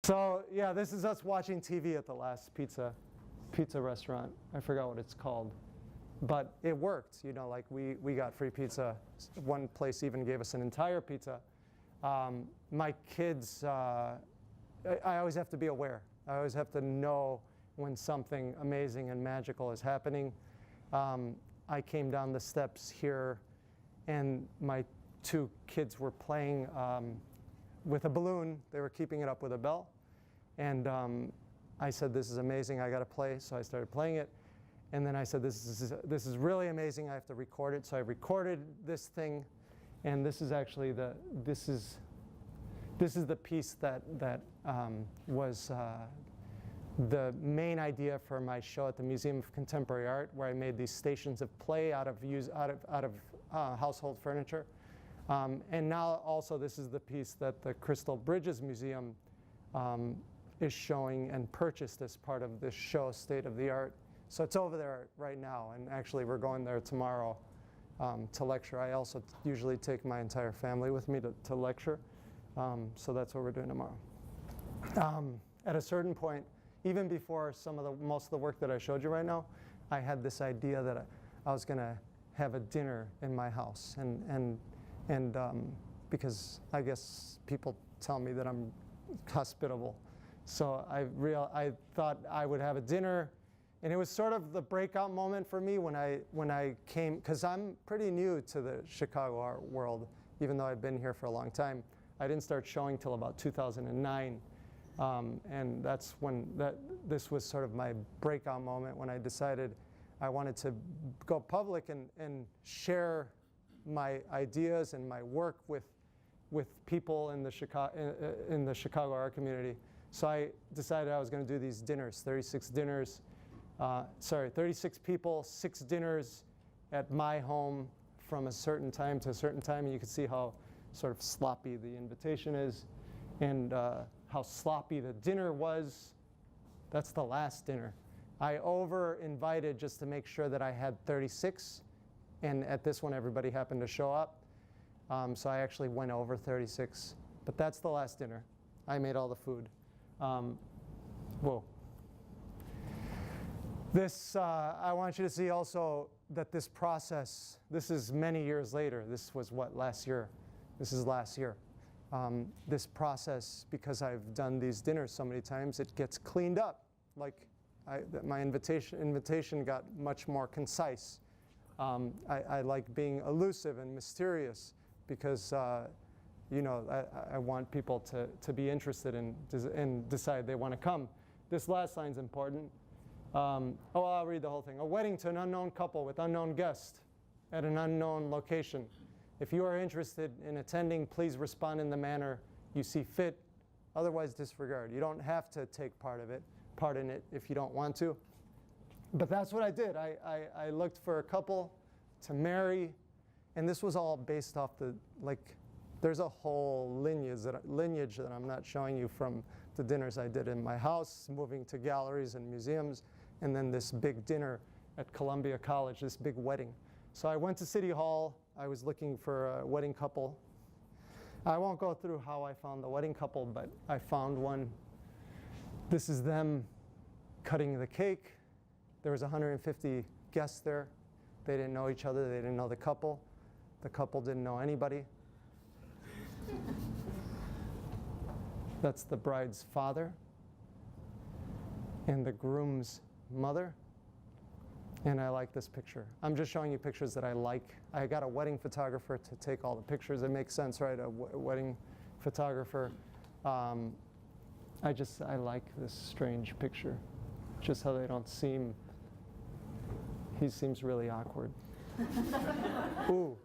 So yeah, this is us watching TV at the last pizza restaurant. I forgot what it's called. But it worked, you know, like we got free pizza. One place even gave us an entire pizza. My kids, I always have to be aware. I always have to know when something amazing and magical is happening. I came down the steps here and my 2 kids were playing with a balloon. They were keeping it up with a bell. And I said, this is amazing, I gotta play. So I started playing it. And then I said, this is really amazing, I have to record it. So I recorded this thing. And this is actually this is the piece that was the main idea for my show at the Museum of Contemporary Art, where I made these stations of play out of household furniture. And now also this is the piece that the Crystal Bridges Museum is showing and purchased as part of this show, State of the Art. So it's over there right now, and actually we're going there tomorrow to lecture. I also usually take my entire family with me to lecture, so that's what we're doing tomorrow. At a certain point, even before most of the work that I showed you right now, I had this idea that I was going to have a dinner in my house, and because I guess people tell me that I'm hospitable, so I thought I would have a dinner. And it was sort of the breakout moment for me when I came, because I'm pretty new to the Chicago art world, even though I've been here for a long time. I didn't start showing till about 2009, and that's when this was sort of my breakout moment when I decided I wanted to go public and share my ideas and my work with people in the Chicago art community. So I decided I was going to do these dinners, 36 dinners. 36 people, 6 dinners at my home from a certain time to a certain time. And you can see how sort of sloppy the invitation is and how sloppy the dinner was. That's the last dinner. I over-invited just to make sure that I had 36. And at this one, everybody happened to show up. So I actually went over 36. But that's the last dinner. I made all the food. Whoa. This, I want you to see also that this process, this is many years later. This was what, last year? This is last year. This process, because I've done these dinners so many times, it gets cleaned up. Like my invitation got much more concise. I like being elusive and mysterious because you know, I want people to be interested and decide they want to come. This last line's important. I'll read the whole thing. A wedding to an unknown couple with unknown guests at an unknown location. If you are interested in attending, please respond in the manner you see fit. Otherwise, disregard. You don't have to take part in it if you don't want to. But that's what I did. I looked for a couple to marry, and this was all based off there's a whole lineage that I'm not showing you from the dinners I did in my house, moving to galleries and museums, and then this big dinner at Columbia College, this big wedding. So I went to City Hall. I was looking for a wedding couple. I won't go through how I found the wedding couple, but I found one. This is them cutting the cake. There was 150 guests there. They didn't know each other. They didn't know the couple. The couple didn't know anybody. That's the bride's father and the groom's mother. And I like this picture. I'm just showing you pictures that I like. I got a wedding photographer to take all the pictures. It makes sense, right? A wedding photographer. I like this strange picture. Just how they don't seem, he seems really awkward. Ooh,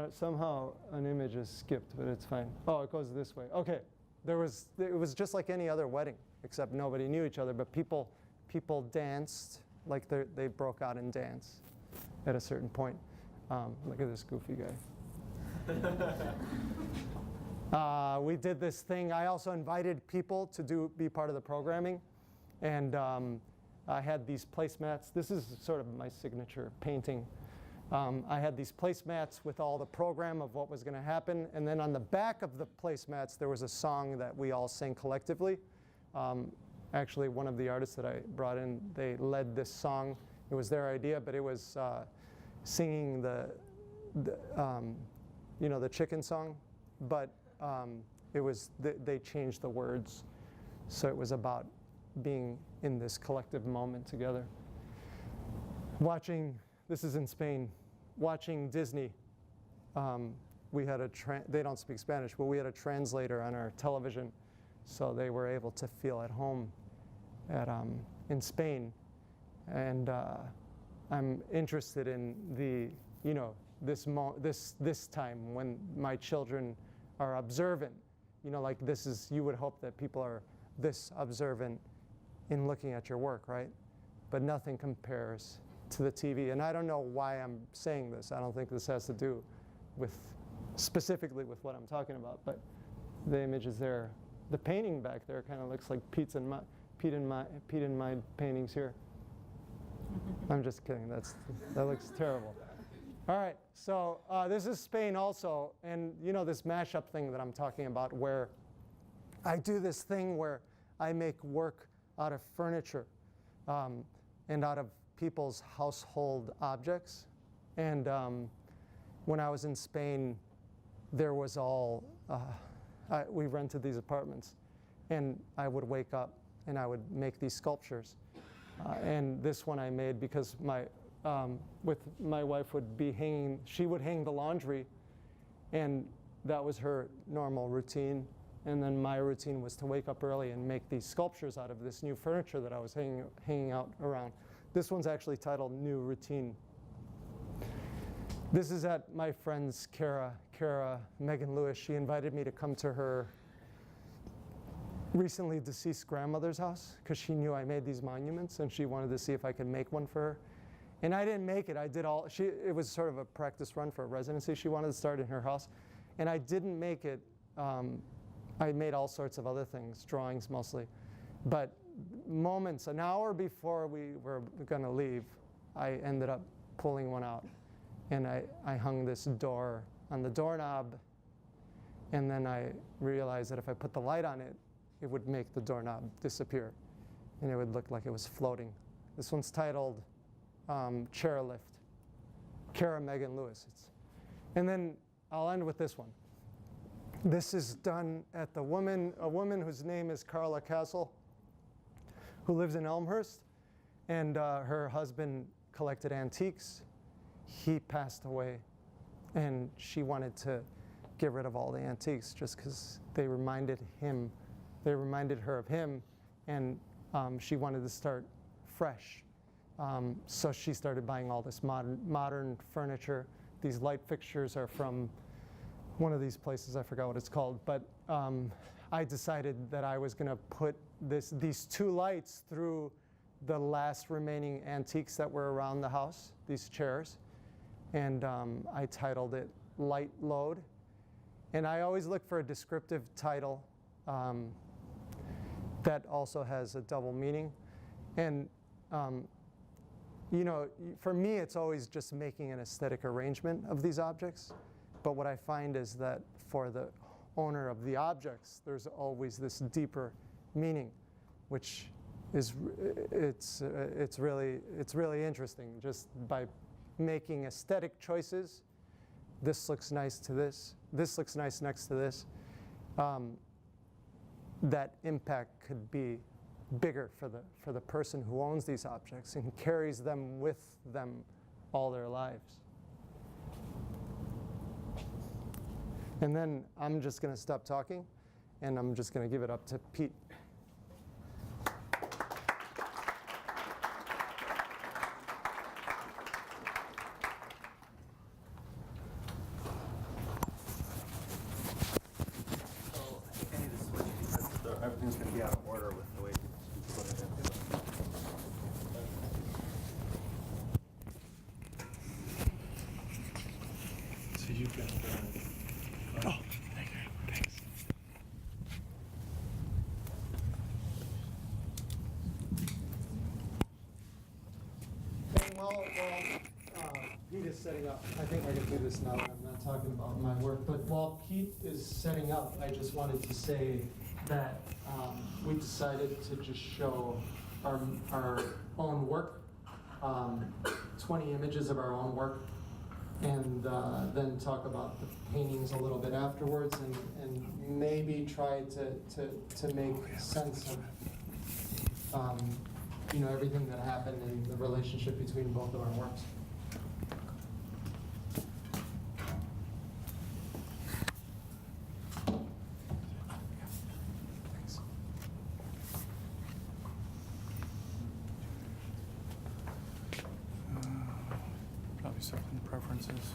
somehow an image is skipped, but it's fine. Oh, it goes this way. Okay, it was just like any other wedding, except nobody knew each other, but people danced, like they broke out in dance at a certain point. Look at this goofy guy. We did this thing. I also invited people to be part of the programming. And I had these placemats. This is sort of my signature painting. I had these placemats with all the program of what was going to happen. And then on the back of the placemats, there was a song that we all sang collectively. Actually, one of the artists that I brought in, they led this song. It was their idea, but it was singing the chicken song, but it was they changed the words, so it was about being in this collective moment together. This is in Spain, watching Disney. We had they don't speak Spanish, but we had a translator on our television, so they were able to feel at home in Spain. And I'm interested in this time when my children are observant. Like you would hope that people are this observant in looking at your work, right? But nothing compares to the TV. And I don't know why I'm saying this. I don't think this has to do specifically with what I'm talking about, but the image is there. The painting back there kind of looks like Pete and my paintings here. I'm just kidding. That looks terrible. All right, so this is Spain also, and this mashup thing that I'm talking about, where I do this thing where I make work out of furniture and out of people's household objects. And when I was in Spain, there was we rented these apartments, and I would wake up and I would make these sculptures. And this one I made because my wife would be hanging, she would hang the laundry, and that was her normal routine. And then my routine was to wake up early and make these sculptures out of this new furniture that I was hanging out around. This one's actually titled New Routine. This is at my friend's Kara Megan Lewis. She invited me to come to her recently deceased grandmother's house because she knew I made these monuments, and she wanted to see if I could make one for her. And I didn't make it. It was sort of a practice run for a residency she wanted to start in her house. And I didn't make it. I made all sorts of other things, drawings mostly. But moments, an hour before we were going to leave, I ended up pulling one out. And I hung this door on the doorknob. And then I realized that if I put the light on it, it would make the doorknob disappear. And it would look like it was floating. This one's titled Chairlift, Kara Megan Lewis. And then I'll end with this one. This is done at a woman whose name is Carla Castle, who lives in Elmhurst, and her husband collected antiques. He passed away, and she wanted to get rid of all the antiques just because they reminded her of him, and she wanted to start fresh. So she started buying all this modern furniture. These light fixtures are from one of these places, I forgot what it's called, but I decided that I was going to put these two lights through the last remaining antiques that were around the house, these chairs, and I titled it Light Load. And I always look for a descriptive title that also has a double meaning. And for me, it's always just making an aesthetic arrangement of these objects. But what I find is that for the owner of the objects, there's always this deeper meaning, which is it's really interesting. Just by making aesthetic choices, this looks nice to this. This looks nice next to this. That impact could be bigger for the person who owns these objects and carries them with them all their lives. And then I'm just going to stop talking, and I'm just going to give it up to Pete. Everything's going to be out of order with the way you put it in. So you've got oh, thank you. Thanks. Hey, while Pete is setting up, I think I can do this now that I'm not talking about my work, but while Pete is setting up, I just wanted to say that we decided to just show our own work, 20 images of our own work, and then talk about the paintings a little bit afterwards, and maybe try to make sense of everything that happened and the relationship between both of our works. Probably start from the preferences.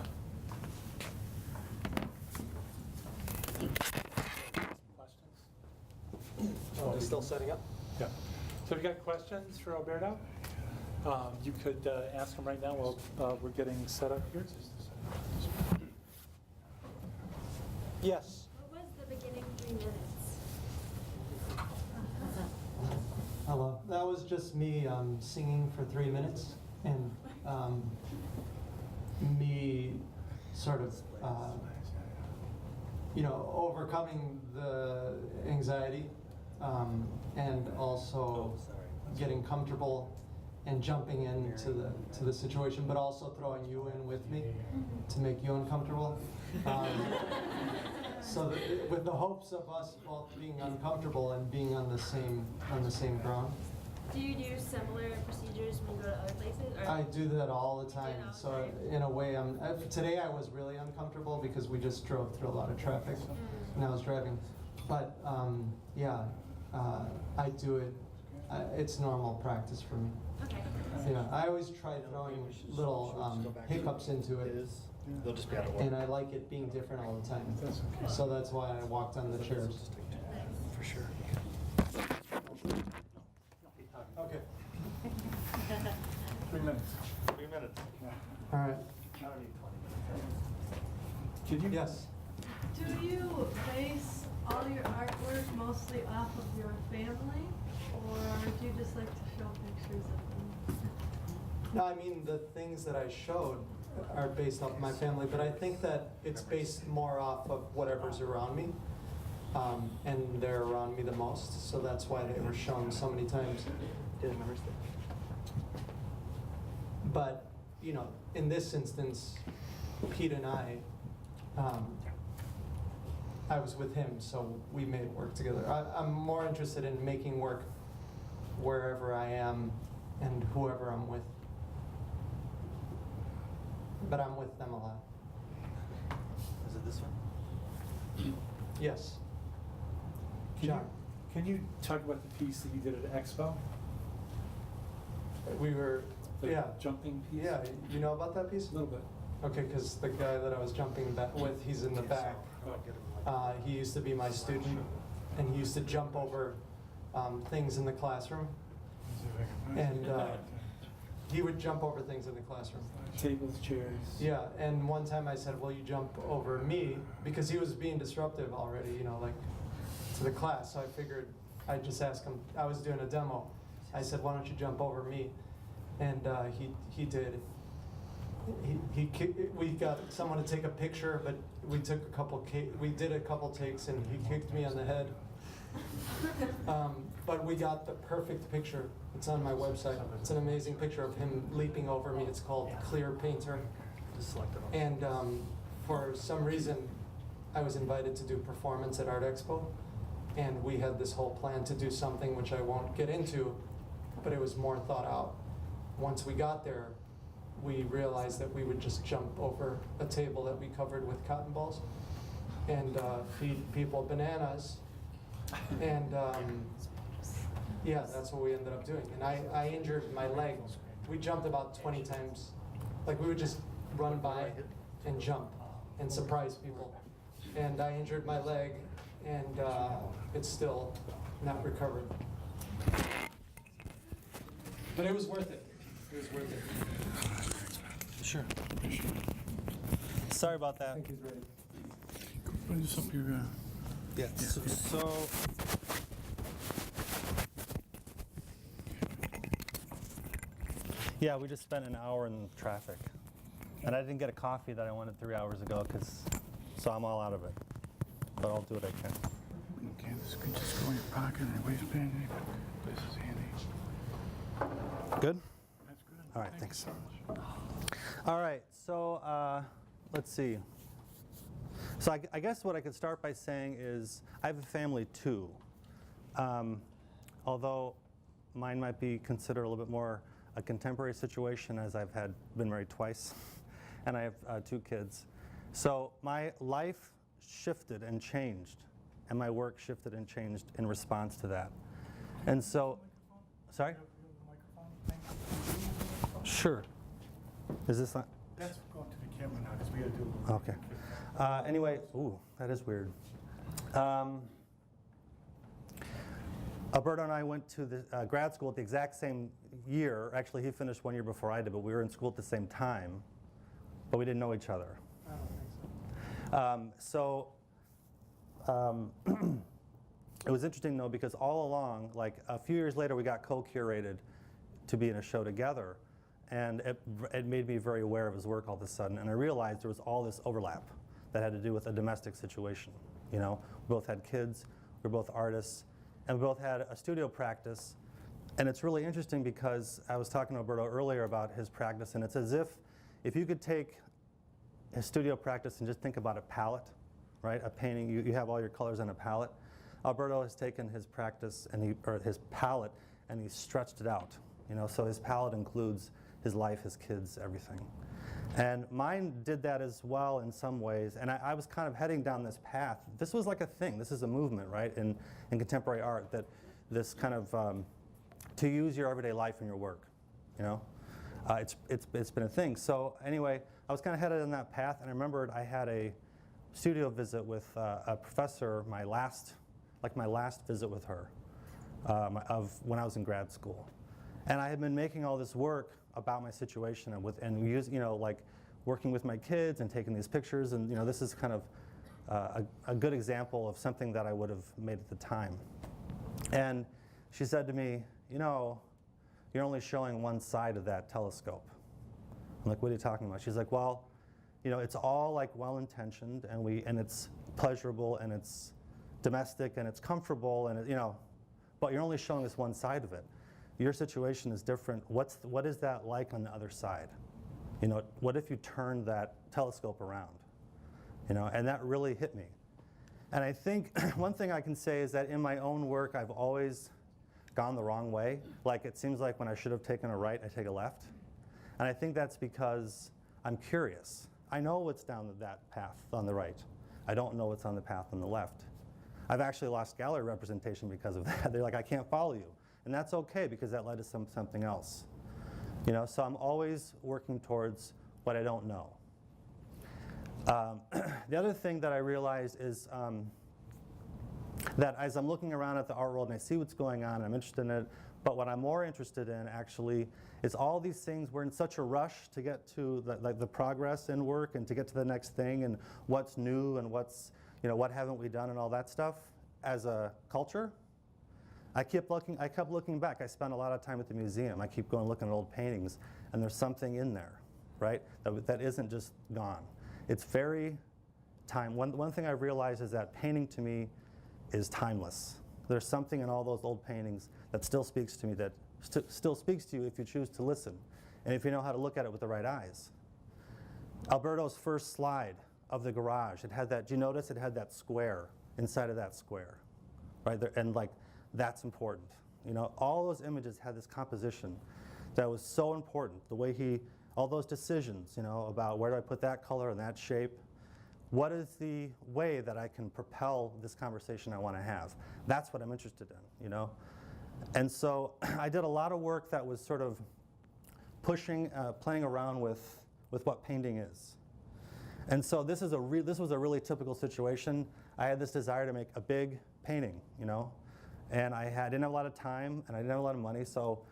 Questions? Oh, he's still setting up? Yeah. So if you got questions for Alberto, you could ask him right now while we're getting set up here. Yes. What was the beginning 3 minutes? Hello. That was just me singing for 3 minutes, and me sort of, overcoming the anxiety, and also getting comfortable and jumping into the situation, but also throwing you in with me to make you uncomfortable. So with the hopes of us both being uncomfortable and being on the same ground. Do you do similar procedures when you go to other places? Or? I do that all the time. all the So time. in a way, today I was really uncomfortable because we just drove through a lot of traffic and I was driving. But I do it. It's normal practice for me. Okay. Yeah, I always try throwing little hiccups into it, They'll just be out of order. and I like it being different all the time. So that's why I walked on the chairs. For sure. Okay. 3 minutes. 3 minutes. All right. I don't need 20 minutes. Could you? Yes. Do you base all your artwork mostly off of your family, or do you just like to show pictures of them? No, I mean, the things that I showed are based off my family, but I think that it's based more off of whatever's around me. And they're around me the most, so that's why they were shown so many times. But, in this instance, Pete and I was with him, so we made work together. I'm more interested in making work wherever I am and whoever I'm with. But I'm with them a lot. Is it this one? Yes. Can you talk about the piece that you did at Expo? We were, The yeah. jumping piece? Yeah, you know about that piece? A little bit. Okay, because the guy that I was jumping with, he's in the back. He used to be my student, and he used to jump over things in the classroom. And he would jump over things in the classroom. Tables, chairs. Yeah, and one time I said, "Will you jump over me?" Because he was being disruptive already, to the class. So I figured I'd just ask him. I was doing a demo. I said, "Why don't you jump over me?" And he did. We got someone to take a picture, but we did a couple takes, and he kicked me on the head. But we got the perfect picture. It's on my website. It's an amazing picture of him leaping over me. It's called Clear Painter. Just select it all. And for some reason, I was invited to do performance at Art Expo, and we had this whole plan to do something which I won't get into, but it was more thought out. Once we got there, we realized that we would just jump over a table that we covered with cotton balls and feed people bananas. And yeah, that's what we ended up doing. And I injured my leg. We jumped about 20 times. Like, we would just run by and jump and surprise people. And I injured my leg, and it's still not recovered. But it was worth it. It was worth it. Sure. Sorry about I that. think he's ready. Bring this up here. Yeah. So yeah, we just spent an hour in traffic, and I didn't get a coffee that I wanted 3 hours ago, so I'm all out of it. But I'll do what I can. Okay. This could just go in your pocket and your waistband. This is handy. Good? That's good. All right, Thank you thanks. so much. All right, so let's see. So I guess what I could start by saying is I have a family too. Although mine might be considered a little bit more a contemporary situation, as I've been married twice and I have 2 kids. So my life shifted and changed, and my work shifted and changed in response to that. And so, sorry? Sure. Is this not? That's going to the camera now because we got to do. Okay. Anyway, ooh, that is weird. Alberto and I went to the grad school at the exact same year. Actually, he finished 1 year before I did, but we were in school at the same time, but we didn't know each other. I don't think so. It was interesting though, because all along, like a few years later, we got co-curated to be in a show together, and it made me very aware of his work all of a sudden, and I realized there was all this overlap that had to do with a domestic situation. You know, we both had kids, we were both artists, and we both had a studio practice. And it's really interesting because I was talking to Alberto earlier about his practice, and it's as if you could take his studio practice and just think about a palette, right? A painting, you have all your colors on a palette. Alberto has taken his practice or his palette, and he's stretched it out. You know, so his palette includes his life, his kids, everything. And mine did that as well in some ways, and I was kind of heading down this path. This was like a thing. This is a movement, right, in contemporary art, that this kind of to use your everyday life in your work. You know, it's been a thing. So anyway, I was kind of headed on that path, and I remembered I had a studio visit with a professor, my last visit with her of when I was in grad school, and I had been making all this work about my situation and working with my kids and taking these pictures, and this is kind of a good example of something that I would have made at the time. And she said to me, you're only showing one side of that telescope. I'm like, what are you talking about? She's like, well, it's all like well-intentioned, and it's pleasurable, and it's domestic, and it's comfortable, and but you're only showing us one side of it. Your situation is different. What is that like on the other side? What if you turned that telescope around? And that really hit me. And I think one thing I can say is that in my own work, I've always gone the wrong way. Like, it seems like when I should have taken a right, I take a left. And I think that's because I'm curious. I know what's down that path on the right. I don't know what's on the path on the left. I've actually lost gallery representation because of that. They're like, I can't follow you. And that's okay, because that led to something else. So I'm always working towards what I don't know. The other thing that I realized is that as I'm looking around at the art world and I see what's going on, and I'm interested in it, but what I'm more interested in actually is all these things. We're in such a rush to get to the progress in work and to get to the next thing and what's new and what haven't we done and all that stuff as a culture. I kept looking back. I spent a lot of time at the museum. I keep going looking at old paintings, and there's something in there, right? That isn't just gone. It's very One thing I've realized is that painting to me is timeless. There's something in all those old paintings that still speaks to me, that still speaks to you if you choose to listen, and if you know how to look at it with the right eyes. Alberto's first slide of the garage, it had that. Do you notice it had that square inside of that square, right there? And that's important. All those images had this composition that was so important. The way all those decisions, about where do I put that color and that shape. What is the way that I can propel this conversation I want to have? That's what I'm interested in, And so I did a lot of work that was sort of playing around with what painting is. And so this was a really typical situation. I had this desire to make a big painting, and I didn't have a lot of time, and I didn't have a lot of money, so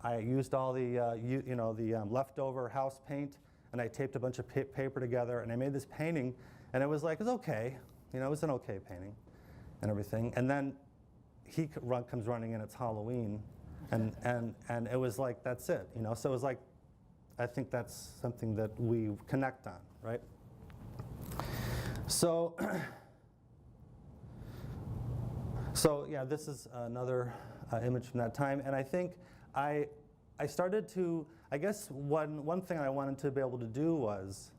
I used all the leftover house paint, and I taped a bunch of paper together, and I made this painting, and it was okay, it was an okay painting, and everything. And then he comes running in. It's Halloween, and it was like, that's it, So it was like, I think that's something that we connect on, right? So So yeah, this is another image from that time, and I think I started to, I guess one thing I wanted to be able to do was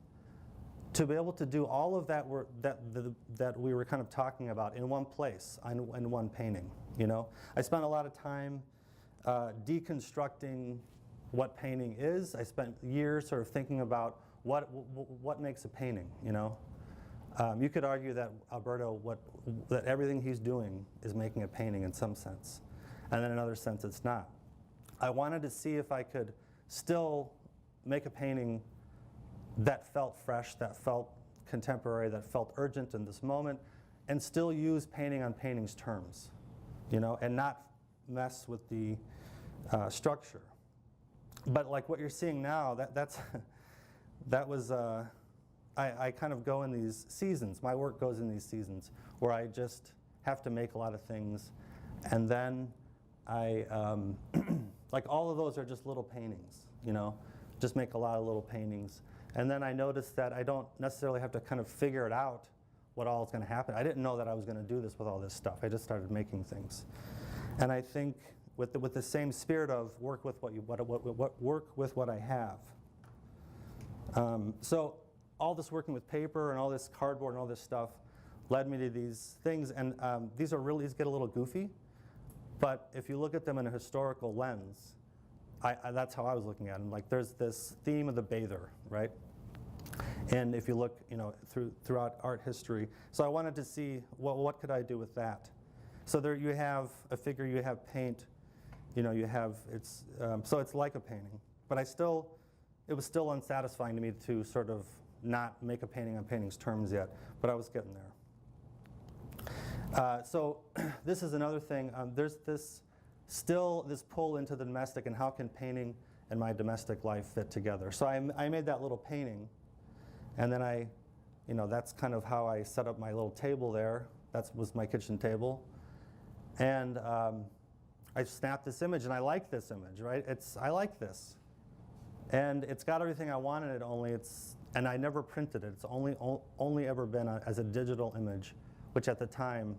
to be able to do all of that work that we were kind of talking about in one place, in one painting. You know, I spent a lot of time deconstructing what painting is. I spent years sort of thinking about what makes a painting. You know, you could argue that Alberto, that everything he's doing is making a painting in some sense, and in another sense it's not. I wanted to see if I could still make a painting that felt fresh, that felt contemporary, that felt urgent in this moment, and still use painting on painting's terms, you know, and not mess with the structure. But like what you're seeing now, that was I kind of go in these seasons. My work goes in these seasons where I just have to make a lot of things, and then I like all of those are just little paintings, you know, just make a lot of little paintings. And then I noticed that I don't necessarily have to kind of figure it out what all is going to happen. I didn't know that I was going to do this with all this stuff. I just started making things. And I think with the same spirit of work with work with what I have. So all this working with paper and all this cardboard and all this stuff led me to these things. And these get a little goofy. But if you look at them in a historical lens, that's how I was looking at them. Like there's this theme of the bather, right? And if you look, you know, throughout art history, so I wanted to see, well, what could I do with that? So there you have a figure, you have paint, you know, you have so it's like a painting. But it was still unsatisfying to me to sort of not make a painting on painting's terms yet. But I was getting there. So this is another thing. There's this pull into the domestic, and how can painting and my domestic life fit together? So I made that little painting, and then you know, that's kind of how I set up my little table there. That was my kitchen table, and I snapped this image, and I like this image, right? I like this, and it's got everything I wanted. And I never printed it. It's only ever been as a digital image, which at the time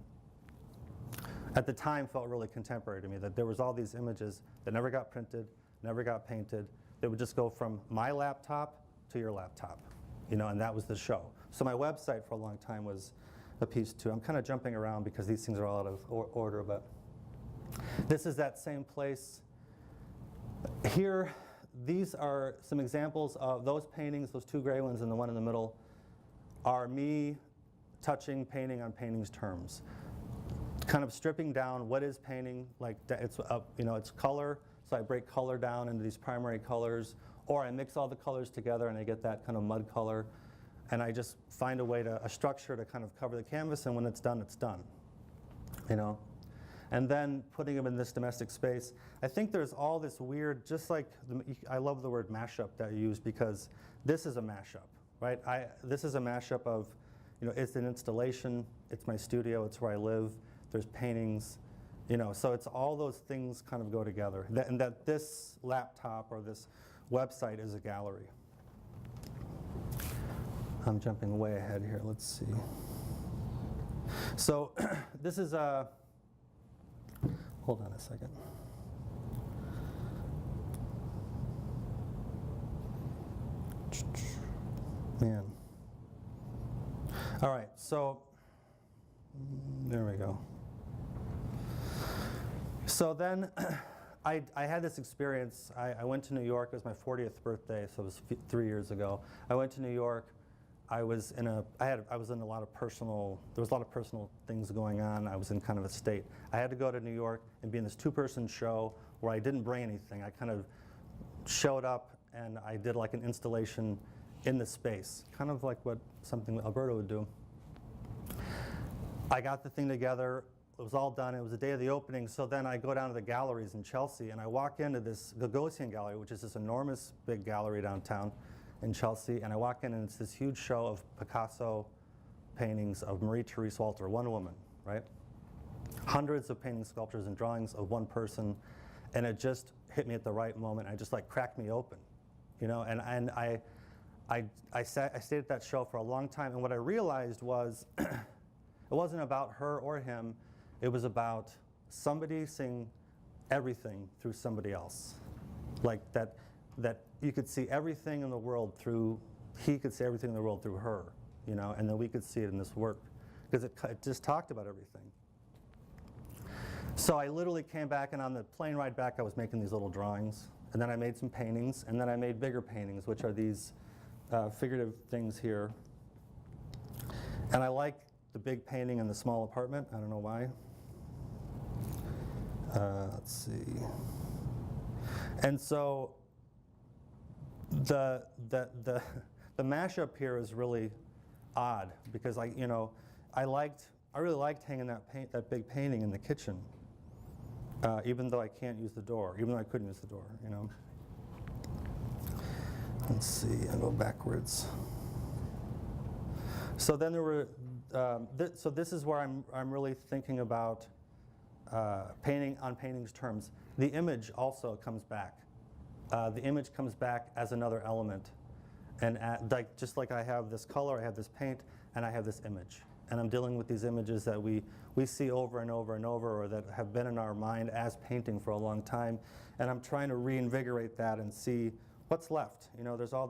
felt really contemporary to me, that there was all these images that never got printed, never got painted. They would just go from my laptop to your laptop, you know, and that was the show. So my website for a long time was a piece too. I'm kind of jumping around because these things are all out of order, but this is that same place. Here, these are some examples of those paintings, those two gray ones and the one in the middle, are me touching painting on painting's terms. Kind of stripping down what is painting, like it's you know, it's color, so I break color down into these primary colors, or I mix all the colors together and I get that kind of mud color, and I just find a structure to kind of cover the canvas, and when it's done, you know. And then putting them in this domestic space, I think there's all this weird, just like I love the word mashup that you use, because this is a mashup, right? This is a mashup of, you know, it's an installation, it's my studio, it's where I live. There's paintings, you know, so it's all those things kind of go together. And that this laptop or this website is a gallery. I'm jumping way ahead here. Let's see. So this is hold on a second. Man. All right, so there we go. So then I had this experience. I went to New York. It was my 40th birthday, so it was 3 years ago. I went to New York. I was in a lot of personal, there was a lot of personal things going on. I was in kind of a state. I had to go to New York and be in this 2-person show where I didn't bring anything. I kind of showed up and I did like an installation in the space, kind of like something Alberto would do. I got the thing together. It was all done. It was the day of the opening. So then I go down to the galleries in Chelsea, and I walk into this Gagosian gallery, which is this enormous big gallery downtown in Chelsea. And I walk in, and it's this huge show of Picasso paintings of Marie-Therese Walter, one woman, right? Hundreds of paintings, sculptures, and drawings of one person. And it just hit me at the right moment. It just like cracked me open, you know? And I stayed at that show for a long time. And what I realized was, it wasn't about her or him. It was about somebody seeing everything through somebody else. Like that you could see everything in the world through, he could see everything in the world through her, you know, and then we could see it in this work. Because it just talked about everything. So I literally came back, and on the plane ride back, I was making these little drawings. And then I made some paintings, and then I made bigger paintings, which are these figurative things here. And I like the big painting in the small apartment. I don't know why. Let's see. And so the mashup here is really odd because I really liked hanging that big painting in the kitchen, even though I can't use the door, even though I couldn't use the door, you know. Let's see, I'll go backwards. So then there were, so this is where I'm really thinking about painting on painting's terms. The image also comes back. The image comes back as another element. And just like I have this color, I have this paint, and I have this image. And I'm dealing with these images that we see over and over and over, or that have been in our mind as painting for a long time. And I'm trying to reinvigorate that and see what's left. You know, there's all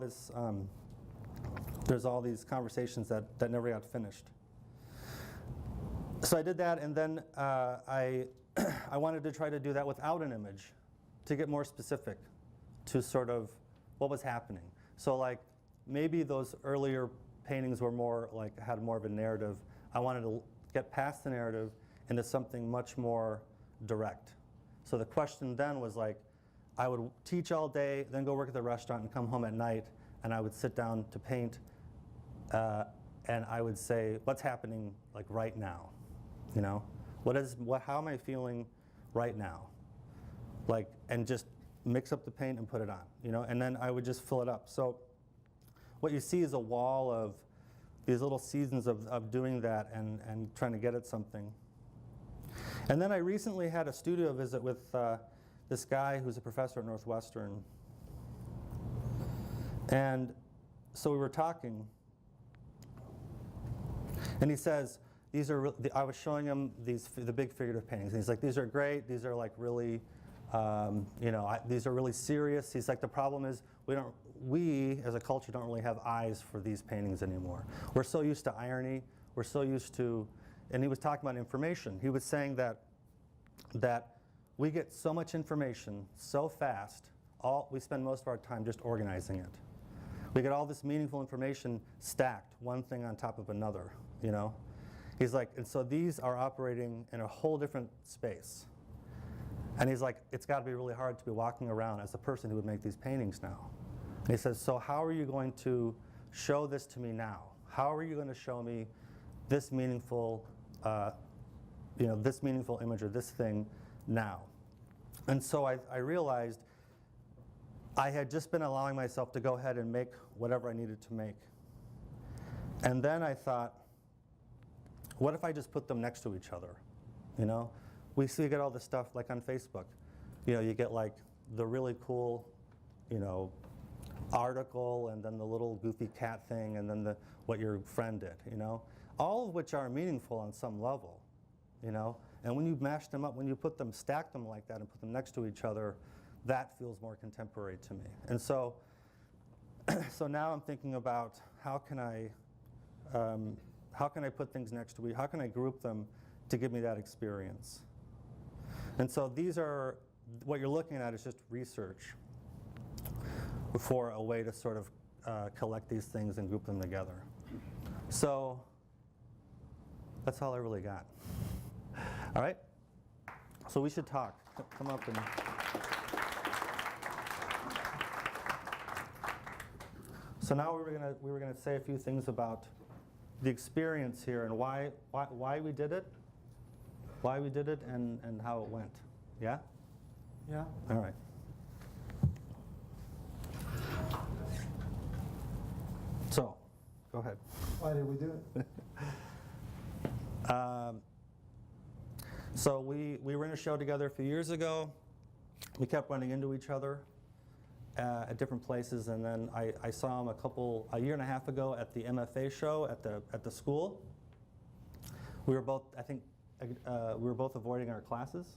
these conversations that never got finished. So I did that, and then I wanted to try to do that without an image, to get more specific to sort of what was happening. So like maybe those earlier paintings were more like, had more of a narrative. I wanted to get past the narrative into something much more direct. So the question then was like, I would teach all day, then go work at the restaurant and come home at night, and I would sit down to paint, and I would say, what's happening like right now? You know, how am I feeling right now? Like, and just mix up the paint and put it on, you know, and then I would just fill it up. So what you see is a wall of these little seasons of doing that and trying to get at something. And then I recently had a studio visit with this guy who's a professor at Northwestern. And so we were talking, and he says, I was showing him the big figurative paintings, and he's like, these are great, these are like really, you know, these are really serious. He's like, the problem is we as a culture don't really have eyes for these paintings anymore. We're so used to irony, we're so used to, and he was talking about information. He was saying that we get so much information so fast, we spend most of our time just organizing it. We get all this meaningful information stacked, one thing on top of another, you know? He's like, and so these are operating in a whole different space. And he's like, it's got to be really hard to be walking around as a person who would make these paintings now. And he says, so how are you going to show this to me now? How are you going to show me this meaningful, you know, this meaningful image or this thing now? And so I realized I had just been allowing myself to go ahead and make whatever I needed to make. And then I thought, what if I just put them next to each other? You know, we get all this stuff like on Facebook. You know, you get like the really cool, you know, article, and then the little goofy cat thing, and then what your friend did, you know? All of which are meaningful on some level, you know? And when you mash them up, when you stack them like that and put them next to each other, that feels more contemporary to me. And so, so now I'm thinking about how can I put things next to each other? How can I group them to give me that experience? And so these are, what you're looking at is just research for a way to sort of collect these things and group them together. So that's all I really got. All right? So we should talk. Come up and... So now we were gonna say a few things about the experience here and why we did it, and how it went. Yeah? Yeah. All right. So, go ahead. Why did we do it? So we were in a show together a few years ago. We kept running into each other at different places, and then I saw him a year and a half ago at the MFA show at the school. We were both, I think, we were both avoiding our classes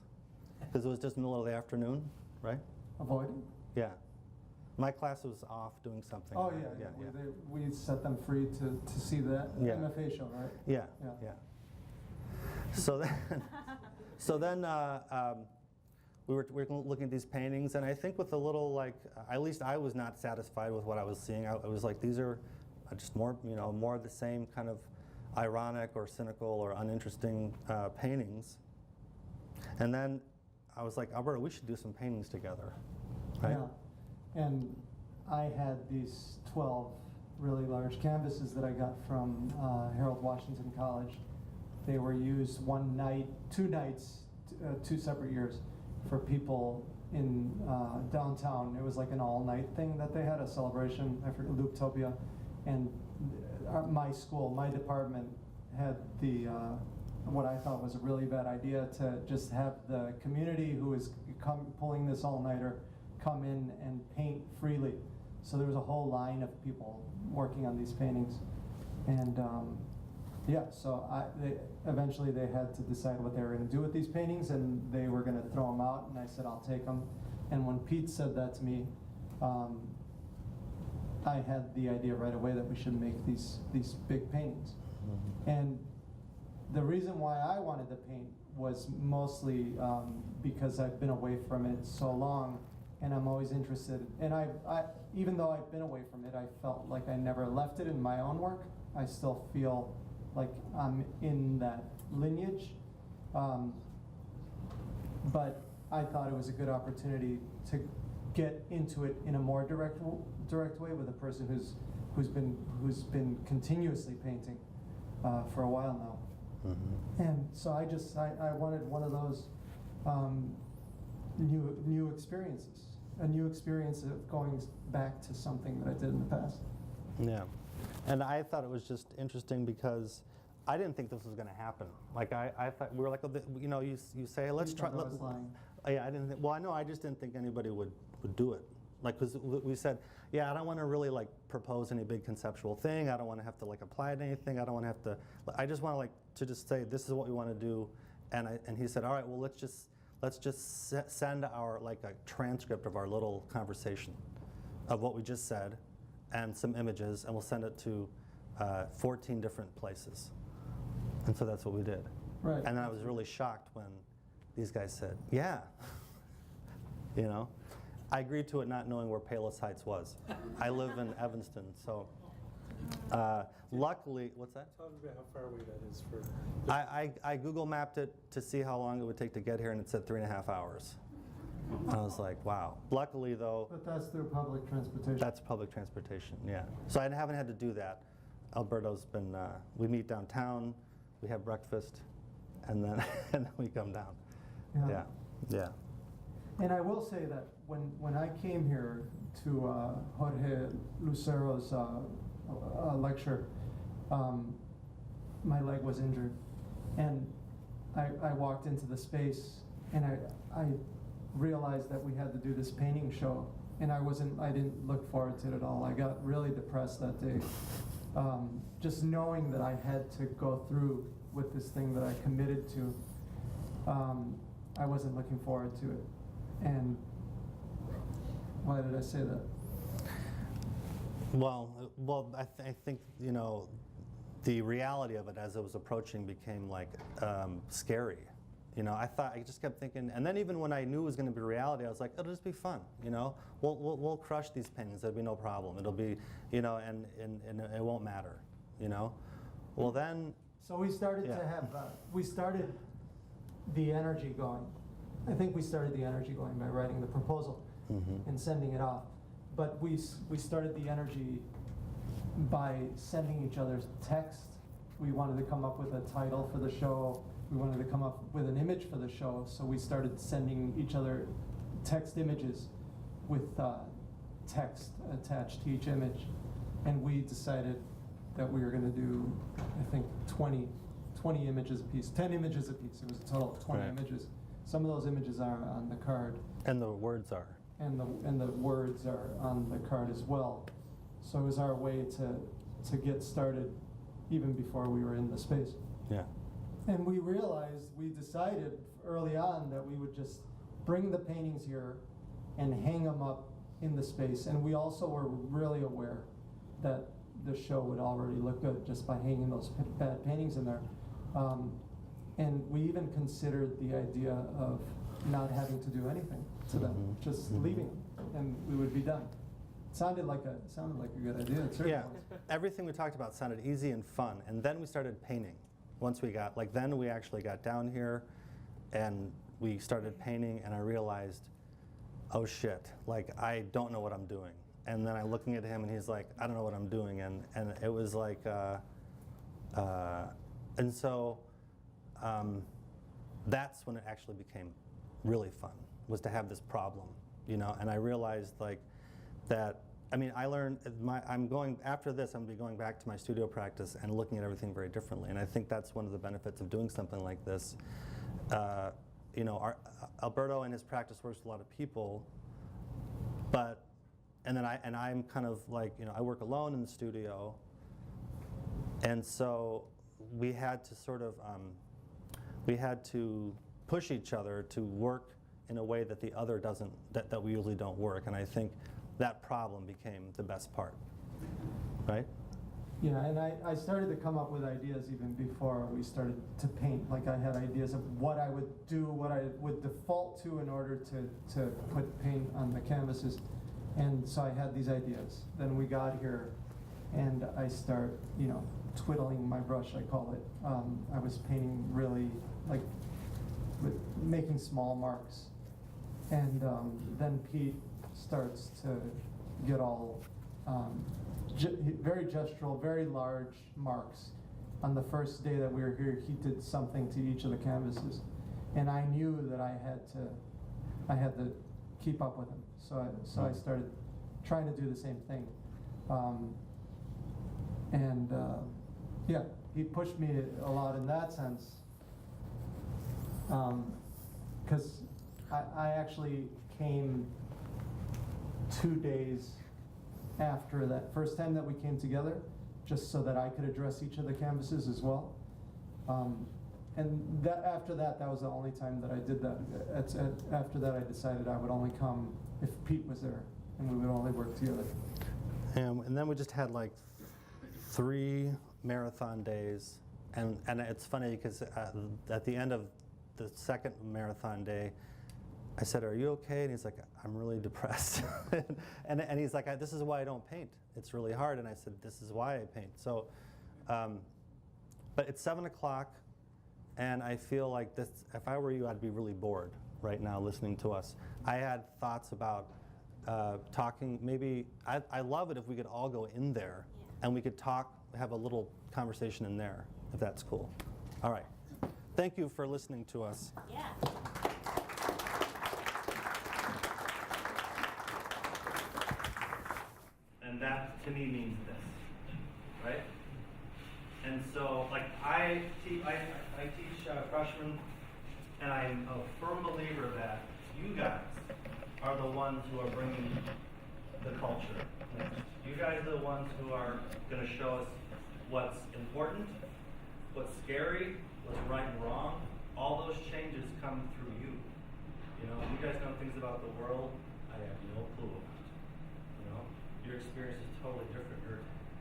because it was just middle of the afternoon, right? Avoiding? Yeah. My class was off doing something. Oh, yeah, we set them free to see that Yeah. MFA show, right? Yeah, Yeah. yeah. So then, so then we were looking at these paintings, and I think with a little like, at least I was not satisfied with what I was seeing. I was like, these are just more, more of the same kind of ironic or cynical or uninteresting paintings. And then I was like, Alberto, we should do some paintings together, right? Yeah. And I had these 12 really large canvases that I got from Harold Washington College. They were used one night, 2 nights, 2 separate years for people in downtown. It was like an all-night thing that they had, a celebration, I forget, Looptopia. And my school, my department had the, what I thought was a really bad idea to just have the community who is pulling this all-nighter come in and paint freely. So there was a whole line of people working on these paintings. And yeah, so eventually they had to decide what they were going to do with these paintings, and they were going to throw them out, and I said, I'll take them. And when Pete said that to me, I had the idea right away that we should make these big paintings. Mm-hmm. And the reason why I wanted to paint was mostly because I've been away from it so long, and I'm always interested. And I even though I've been away from it, I felt like I never left it in my own work. I still feel like I'm in that lineage. But I thought it was a good opportunity to get into it in a more direct way with a person who's been continuously painting for a while now. Mm-hmm. And so I wanted one of those new experiences, a new experience of going back to something that I did in the past. Yeah, and I thought it was just interesting because I didn't think this was going to happen. Like I thought we were like, you say let's try. I was lying. Yeah, I didn't. Well, I know I just didn't think anybody would do it. Like, because we said, yeah, I don't want to really like propose any big conceptual thing. I don't want to have to like apply it to anything. I don't want to have to. I just want to like to just say this is what we want to do, and he said, all right, well let's just send our like a transcript of our little conversation, of what we just said, and some images, and we'll send it to 14 different places. And so that's what we did. Right. And then I was really shocked when these guys said, yeah. I agreed to it not knowing where Palos Heights was. I live in Evanston, so luckily, what's that? Tell me how far away that is for. I Google mapped it to see how long it would take to get here, and it said 3.5 hours. And I was like, wow. Luckily, though. But that's through public transportation. That's public transportation, yeah. So I haven't had to do that. Alberto's been, we meet downtown, we have breakfast, and then we come down. Yeah. And I will say that when I came here to Jorge Lucero's lecture, my leg was injured, and I walked into the space, and I realized that we had to do this painting show, and I didn't look forward to it at all. I got really depressed that day, just knowing that I had to go through with this thing that I committed to. I wasn't looking forward to it. And why did I say that? Well, I think the reality of it as it was approaching became like scary. I just kept thinking, and then even when I knew it was going to be reality, I was like, it'll just be fun. We'll crush these paintings. There'll be no problem. It'll be, and it won't matter. Well then. So we started to have we started the energy going. I think we started the energy going by writing the proposal and sending it off. But we started the energy by sending each other text. We wanted to come up with a title for the show. We wanted to come up with an image for the show. So we started sending each other text images with text attached to each image. And we decided that we were going to do, I think, 20 images a piece, 10 images a piece. It was a total of 20 images. Some of those images are on the card. And the words are. And the words are on the card as well. So it was our way to get started even before we were in the space. Yeah. And we decided early on that we would just bring the paintings here and hang them up in the space. And we also were really aware that the show would already look good just by hanging those bad paintings in there. And we even considered the idea of not having to do anything to them, just leaving them, and we would be done. It sounded like a good idea. It certainly Yeah, was. everything we talked about sounded easy and fun, and then we started painting. Once we got, then we actually got down here, and we started painting, and I realized, oh shit, like I don't know what I'm doing. And then I'm looking at him, and he's like, I don't know what I'm doing, and it was like, and so that's when it actually became really fun, was to have this problem, you know. And I realized like that. I mean, I learned. After this, I'm gonna be going back to my studio practice and looking at everything very differently. And I think that's one of the benefits of doing something like this. You know, Alberto in his practice works with a lot of people, and I'm kind of like, you know, I work alone in the studio, and so we had to sort of push each other to work in a way that the other doesn't, that we usually don't work. And I think that problem became the best part, right? Yeah, and I started to come up with ideas even before we started to paint. Like I had ideas of what I would do, what I would default to in order to put paint on the canvases. And so I had these ideas. Then we got here, and I start, you know, twiddling my brush, I call it. I was painting really, like, making small marks. And then Pete starts to get all very gestural, very large marks. On the first day that we were here, he did something to each of the canvases, and I knew that I had to keep up with him. So I started trying to do the same thing, yeah, he pushed me a lot in that sense, because I actually came 2 days after that first time that we came together, just so that I could address each of the canvases as well. And after that was the only time that I did that. After that, I decided I would only come if Pete was there, and we would only work together. And then we just had like 3 marathon days, and it's funny because at the end of the second marathon day, I said, "Are you okay?" And he's like, "I'm really depressed." and he's like, "This is why I don't paint. It's really hard." And I said, "This is why I paint." So, but it's 7 o'clock, and I feel like this. If I were you, I'd be really bored right now listening to us. I had thoughts about talking. Maybe I love it if we could all go in there and we could talk, have a little conversation in there, if that's cool. All right. Thank you for listening to us. Yeah. And that to me means this, right? And so, like I teach freshmen, and I'm a firm believer that you guys are the ones who are bringing the culture next. You guys are the ones who are going to show us what's important, what's scary, what's right and wrong. All those changes come through you. You know, you guys know things about the world I have no clue about. You know, your experience is totally different.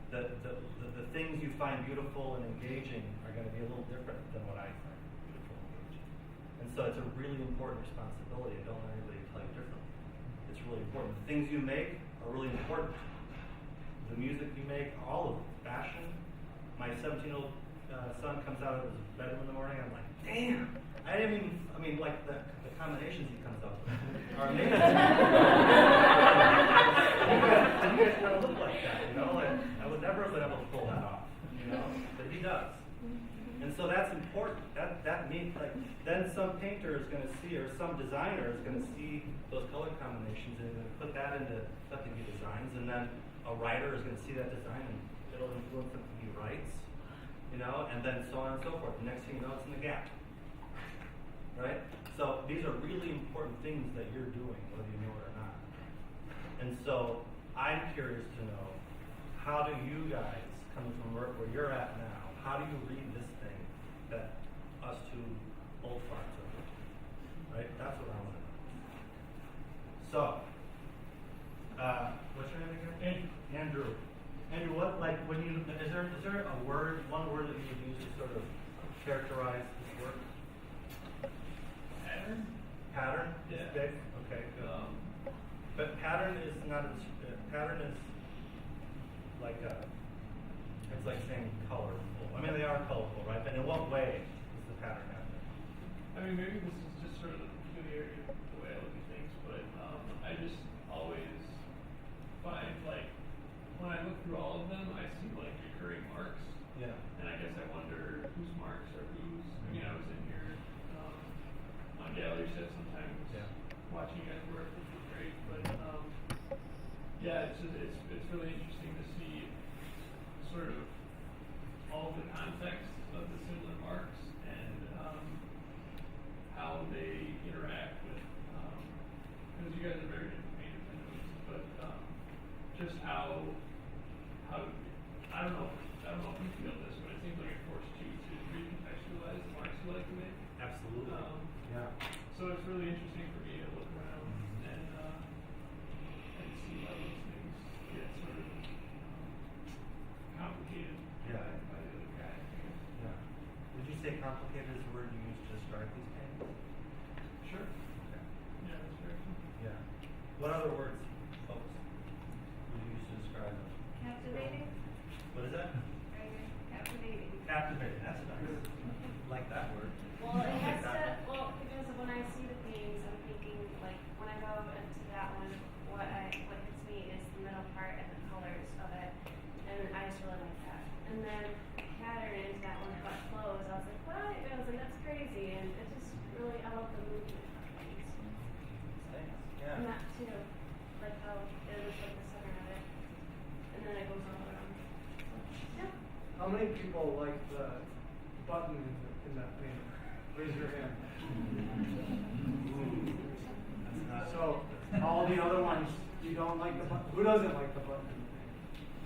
The things you find beautiful and engaging are going to be a little different than what I find beautiful and engaging. And so it's a really important responsibility. I don't want anybody to tell you differently. It's really important. The things you make are really important. The music you make, all of it. Fashion. My 17-year-old son comes out of his bedroom in the morning, I'm like, damn! Like the combinations he comes up with are amazing. And you guys kind of look like that, you know? Like, I would never have been able to pull that off, you know? But he does. And so that's important. That means, like, then some painter is going to see, or some designer is going to see those color combinations and going to put that into something he designs, and then a writer is going to see that design and it'll influence something he writes, you know, and then so on and so forth. The next thing you know, it's in the gap, right? So these are really important things that you're doing, whether you know it or not. And so I'm curious to know, how do you guys, coming from where you're at now, how do you read this thing that us to old farts over, right? That's what I want to know. So, what's your name again? Andrew. Andrew, what, like, when you, is there a word, one word that you would use to sort of characterize this work? Pattern? Pattern is Yeah. big? Okay, good. But pattern is not, pattern is like it's like saying colorful. I mean, they are colorful, right? But in what way is the pattern happening? I mean, maybe this is just sort of the peculiarity of the way I look at things, but I just always find, like, when I look through all of them, I see, like, recurring marks. Yeah. And I guess I wonder whose marks are whose. I mean, I was in here on gallery set sometimes watching you guys work, which was great. But yeah, it's really interesting to see sort of all the context of the similar marks and how they interact with, because you guys are very different painters, I noticed, but just how I don't know if you feel this, but it seems like it forced you to recontextualize the marks you like to make. Absolutely. Yeah. So it's really interesting for me to look around and see how those things get sort of complicated by the other guy. Yeah. Would you say complicated is the word you use to describe these paintings? Sure. Okay. Yeah, that's very cool. Yeah. What other words, folks, would you use to describe them? Captivating? What is that? Captivating. Captivating. That's nice. Like that word. Well, it has Like that to, well, because when I see the paintings, I'm thinking, like, when I go into that one, what hits me is the middle part and the colors of it. And I just really like that. And then pattern into that one, how it flows, I was like, what? I was like, that's crazy. And it just really, I love the movement of things. Thanks. And Yeah. that too, like how it was like the center of it. And then it goes all around. Yeah. How many people like the button in that painting? Raise your hand. That's not, So, all the other ones, you don't like the button? Who doesn't like the button?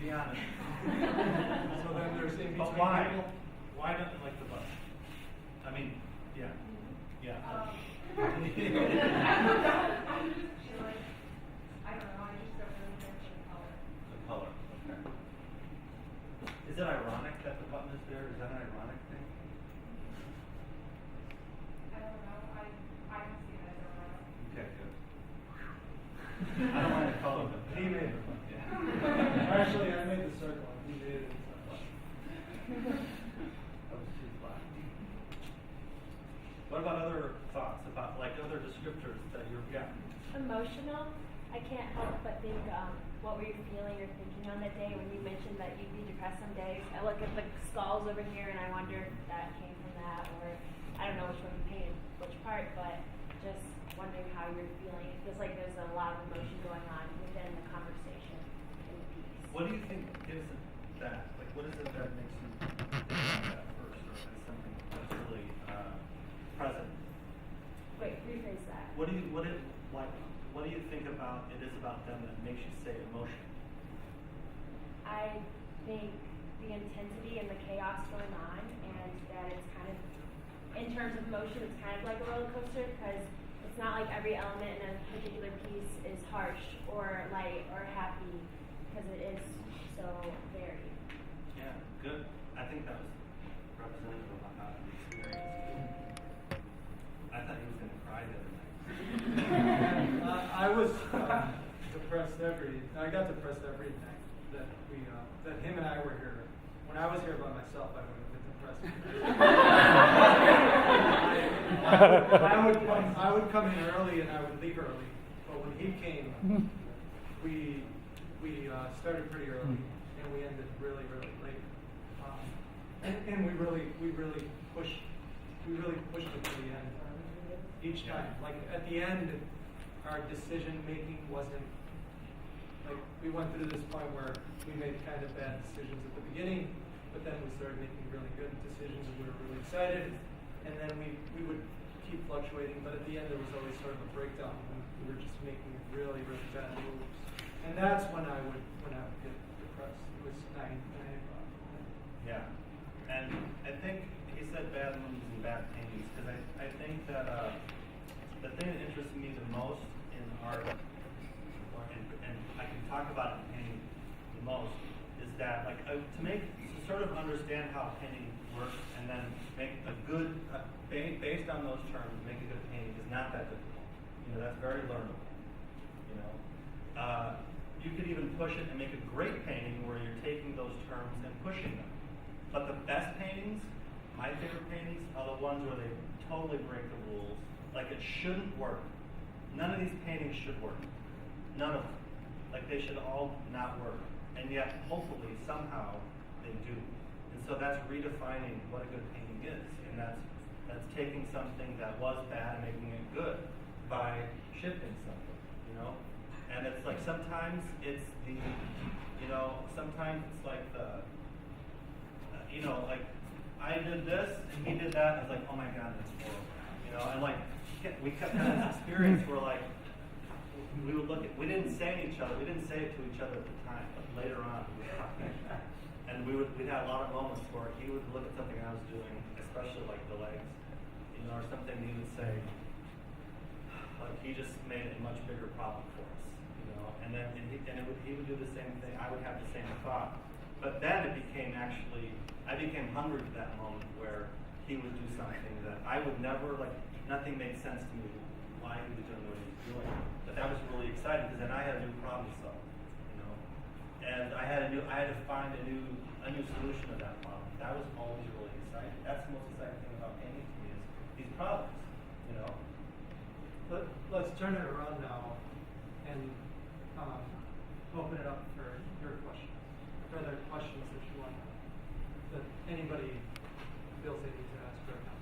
be honest. So then there's in between But why? people? Why don't you like the button? I mean, yeah. Yeah. I don't know, I just don't really care for the color. The color. Okay. Is it ironic that the button is there? Is that an ironic thing? I don't know, I don't see it as a rock. Okay, good. I don't mind the color, but He made it. Yeah. Actually, I made the circle. He made it into a button. That was too flat. What about other thoughts about, like, other descriptors that you're, Emotional. I can't help but think, what were you feeling or thinking on that day when you mentioned that you'd be depressed some days? I look at the skulls over here and I wonder if that came from that, or I don't know which one you painted, which part, but just wondering how you're feeling. It feels like there's a lot of emotion going on within the conversation in the piece. What do you think gives it that? Like, what is it that makes you think about that first, or is something that's really present? Wait, rephrase that. What do you think about it is about them that makes you say emotion? I think the intensity and the chaos going on, and that it's kind of, in terms of emotion, it's kind of like a roller coaster, because it's not like every element in a particular piece is harsh or light or happy, because it is so varied. Yeah, good. I think that was representative of how the experience. I thought he was going to cry the other night. I was depressed I got depressed every night that him and I were here. When I was here by myself, I would have been depressed. I would come in early and I would leave early. But when he came, we started pretty early and we ended really, really late. And we really pushed it to the end. Each time, like at the end, our decision making wasn't like we went through this point where we made kind of bad decisions at the beginning, but then we started making really good decisions and we were really excited, and then we would keep fluctuating, but at the end there was always sort of a breakdown when we were just making really, really bad moves, and that's when I would get depressed. It was 9 o'clock. Yeah, and I think he said bad moves and bad pain. sort of understand how painting works and then make a good, based on those terms, make a good painting is not that difficult. You know, that's very learnable. You know, you could even push it and make a great painting where you're taking those terms and pushing them. But the best paintings, my favorite paintings, are the ones where they totally break the rules. Like it shouldn't work. None of these paintings should work. None of them. Like they should all not work. And yet, hopefully, somehow, they do. And so that's redefining what a good painting is. And that's taking something that was bad and making it good by shifting something, you know? And it's like sometimes it's the, you know, sometimes it's like the, you know, like I did this and he did that, and I was like, oh my God, that's horrible. You know, and like we kept having this experience where like we would look at, we didn't say it to each other at the time, but later on we were talking. And we'd have a lot of moments where he would look at something I was doing, especially like the legs, you know, or something he would say, like he just made it a much bigger problem for us, you know. And then he would do the same thing. I would have the same thought. But then it became actually, I became hungry for that moment where he would do something that I would never, like, nothing made sense to me why he was doing what he was doing. But that was really exciting because then I had a new problem to solve, you know. And I had to find a new solution to that problem. That was always really exciting. That's the most exciting thing about painting to me is these problems, you know. Let's turn it around now and open it up for your questions. Are there questions that you want that anybody feels they need to ask right now?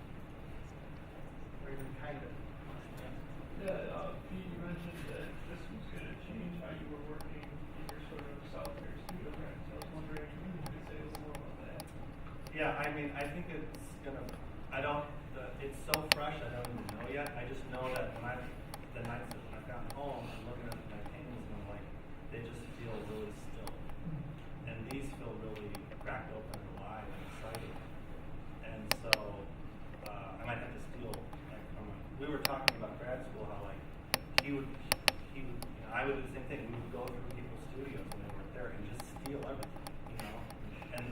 Or even kind of wants to ask? Yeah, Pete, you mentioned that this was going to change how you were working in your sort of solitary studio practice. I was wondering if you could say a little more about that. Yeah, I mean, I think it's gonna. It's so fresh. I don't even know yet. I just know that the nights that I've gotten home, I'm looking at my paintings and I'm like, they just feel really still, and these feel really cracked open and alive and exciting. And so I might have to steal like from. We were talking about grad school how like he would, you know, I would do the same thing. We would go through people's studios when they weren't there and just steal everything, you know, and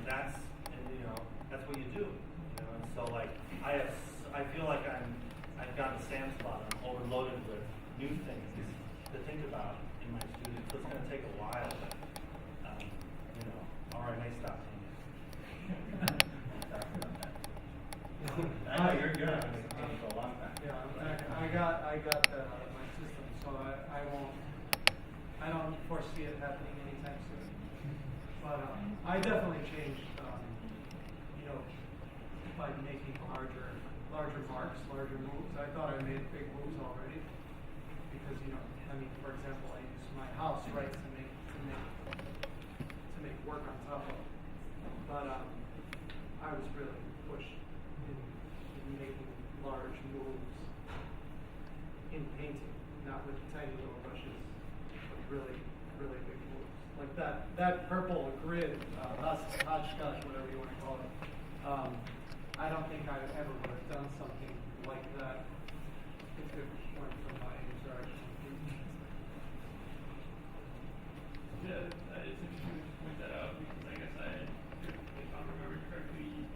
that's. You know, that's what you do. You know, and so like I feel like I've got a sand spot. I'm overloaded with new things to think about in my studio. So it's going to take a while. But, you know, or I may stop painting. I know you're not going to make painting for a long time. Yeah, I got that out of my system, so I don't foresee it happening anytime soon. But I definitely changed. You know, by making larger marks, larger moves. I thought I made big moves already because, you know, I mean, for example, I use my house, right, to make work on top of. But I was really pushed in making large moves in painting, not with tiny little brushes, but really, really big moves. Like that purple grid, hotchkotch, whatever you want to call it. I don't think I ever would have done something like that if it weren't for my interaction with people. Yeah, it's interesting to point that out because I guess if I'm remembering correctly,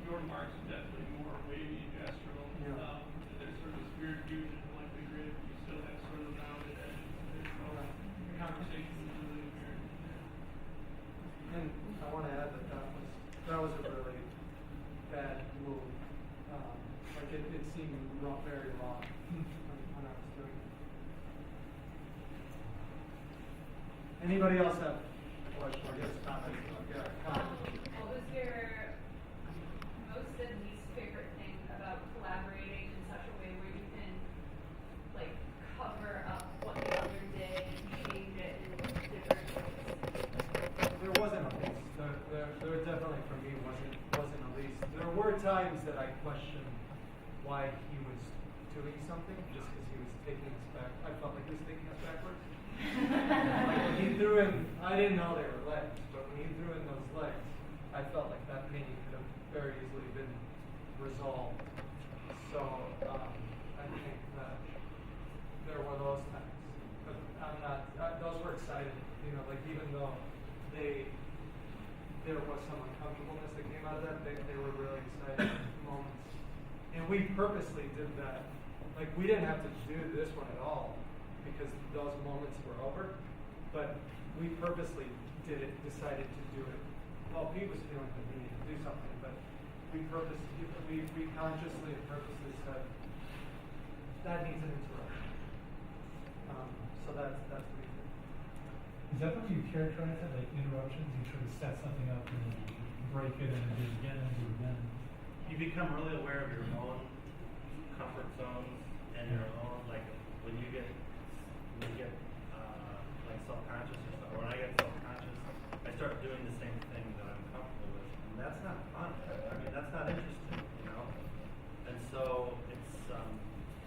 your marks are definitely more wavy and gestural. Yeah. There's sort of this weird fusion like the grid, you still have sort of the rounded edges. There's no conversation is really weird. And I want to add that was a really bad move. Like it seemed very wrong when I was doing it. Anybody else have a question or guess comment? Yeah, comment. What was your most and least favorite thing about collaborating in such a way where you can like cover up what the other did and change it in different ways? There wasn't a least. There definitely for me wasn't a least. There were times that I questioned why he was doing something just because he was taking us back. I felt like he was taking us backwards. Like when he threw in, I didn't know they were legs, but when he threw in those legs, I felt like that painting could have very easily been resolved. So I think that there were those times, but I'm not. Those were exciting, you know. Like even though they there was some uncomfortableness that came out of that. They were really exciting moments. And we purposely did that. Like, we didn't have to do this one at all because those moments were over. But we purposely decided to do it. Well, Pete was feeling the need to do something, but we consciously and purposely said, that needs an interruption. So that's what we did. Is that how you characterize it, like interruptions? You try to set something up and then you break it and then do it again and do it again. You become really aware of your own comfort zones and your own, like when you get like self-conscious or something. When I get self-conscious, I start doing the same thing that I'm comfortable with, and that's not fun. I mean, that's not interesting, you know. And so it's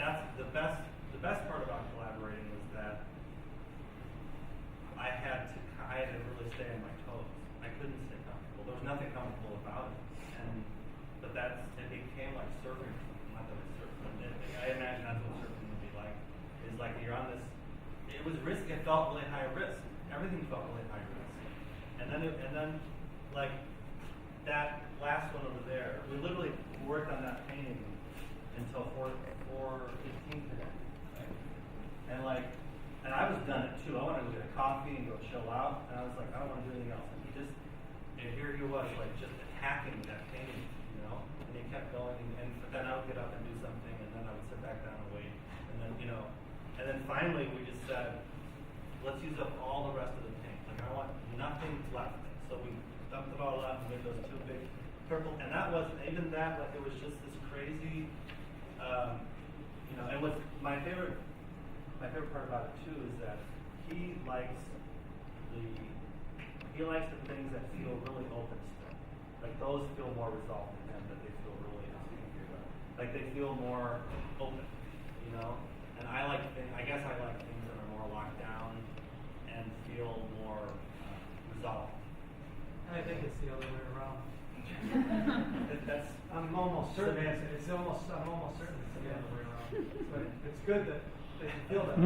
that's the best part about collaborating was that I had to really stay on my toes. I couldn't stay comfortable. There was nothing comfortable about it, but it became like surfing. Not that it's surfing. I imagine that's what surfing would be like. Is like you're on this. It was risky. It felt really high risk. Everything felt really high risk. And then like that last one over there, we literally worked on that painting until 4:15 today. Right? And I was done at 2. I wanted to go get a coffee and go chill out. And I was like, I don't want to do anything else. And here he was, like just attacking that painting, you know. And he kept going. But then I would get up and do something, and then I would sit back down and wait. And then, you know, and then finally we just said, let's use up all the rest of the paint. Like I want nothing left. So we dumped it all out and made those 2 big purple. And that was even that. Like it was just this crazy, you know. And what's my favorite part about it too is that he likes the things that feel really open still. Like those feel more resolved in him, that they feel really like they feel more open, you know? And I guess I like things that are more locked down and feel more resolved. I think it's the other way around. I'm almost certain it's the other way around. But it's good that they can feel that.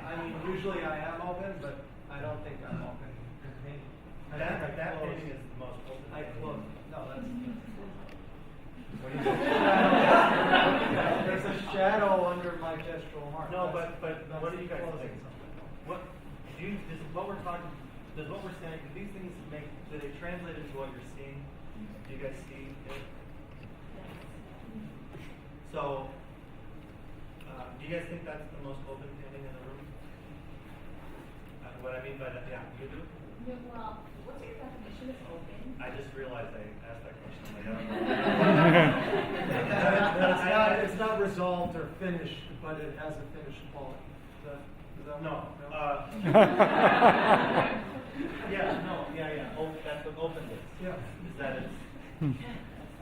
I mean, usually I am open, but I don't think I'm open in painting. That painting is the most open. I close. No, that's. What do you There's a shadow under my gestural mark. No, but what do you guys think? Something. Does what we're saying, do these things do they translate into what you're seeing? Do you guys see it? So, do you guys think that's the most open painting in the room? What I mean by that, yeah, you do? Yeah, well, what's your definition of open? I just realized I asked that question. It's not resolved or finished, but it has a finished quality. No. Yeah. That's what open is. Yeah. Is that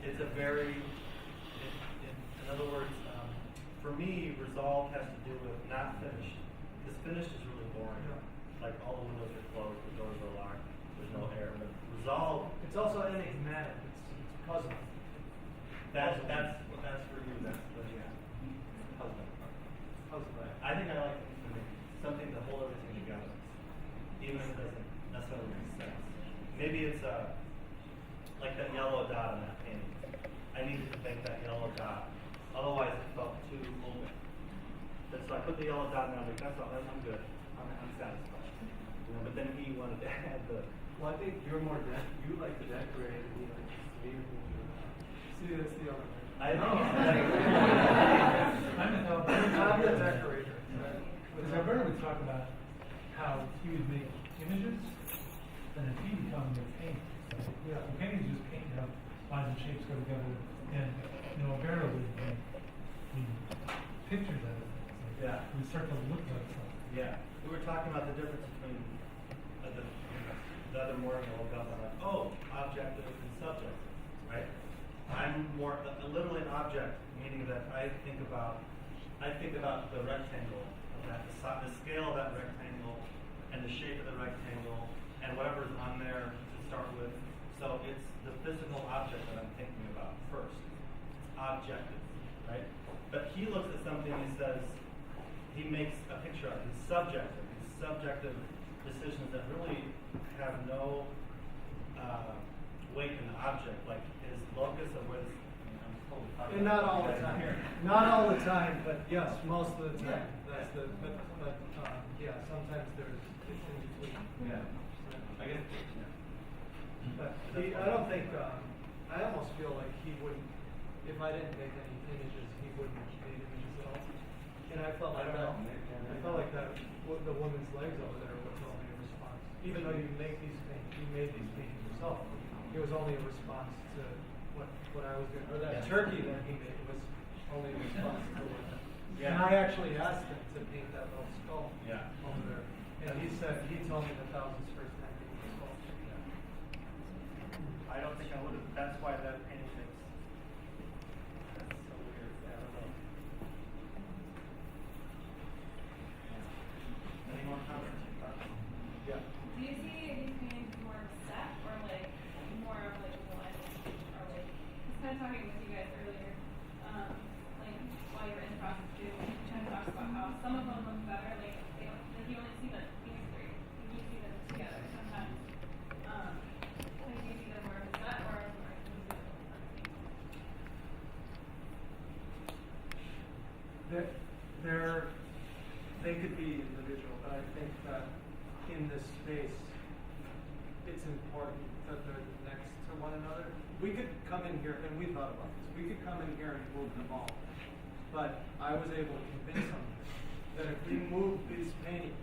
it's a very, in other words, for me, resolve has to do with not finished. Because finished is really boring. Yeah. Like all the windows are closed, the doors are locked, there's no air. But resolve. It's also enigmatic. It's puzzling. That's for you. That's the puzzling part. Puzzling. I think I like something to hold everything together, even if it doesn't necessarily make sense. Maybe it's like that yellow dot on that painting. I needed to make that yellow dot, otherwise it felt too open. And so I put the yellow dot and I'm like, that's all. I'm good. I'm satisfied. You know, but then he wanted to add the. Well, I think you're more you like to decorate and you like to see that's the other way. I know. I'm the decorator. Because Alberto would talk about how he would make images, and then he would come and paint. So, yeah, the painting is just painting how lines and shapes go together, and Alberto would make pictures out of it. So Yeah. we start to look like something. Yeah. We were talking about the difference between the other morning I woke up and I'm like, oh, objective and subjective, right? I'm more literally an object, meaning that I think about the rectangle of that, the scale of that rectangle, and the shape of the rectangle, and whatever's on there to start with. So it's the physical object that I'm thinking about first. It's objective, right? But he looks at something, he says, he makes a picture of it. He's subjective. He's subjective decisions that really have no weight in the object, like is locus or what is, I'm totally talking And not about all the you guys time. here. Not all the time, but yes, most of the time. That's the, but yeah, sometimes there's, it's in between. Yeah. I guess, yeah. But I don't think, I almost feel like he wouldn't, if I didn't make any images, he wouldn't make images at all. And I felt like that, I felt like that, the woman's legs over there was only a response. Even though you made these paintings yourself, it was only a response to what I was doing. Or that turkey that he made was only a response to what. Yeah. And I actually asked him to paint that little skull over there. And he told me that was his first time painting the skull. I don't think I would have. That's why that painting makes. That's so weird. I don't know. Any more comments? Yeah. Do you see these paintings more set or like more of like one or like I was kind of talking with you guys earlier, like while you were in the process too, kind of talked about how some of them look better, like they don't, like you only see these three, and you see them together sometimes. Like do you see them more of a set or more do you see them more of a painting? They could be individual, but I think that in this space, it's important that they're next to one another. We could come in here, and we thought about this, we could come in here and move them all. But I was able to convince them that if we moved these paintings,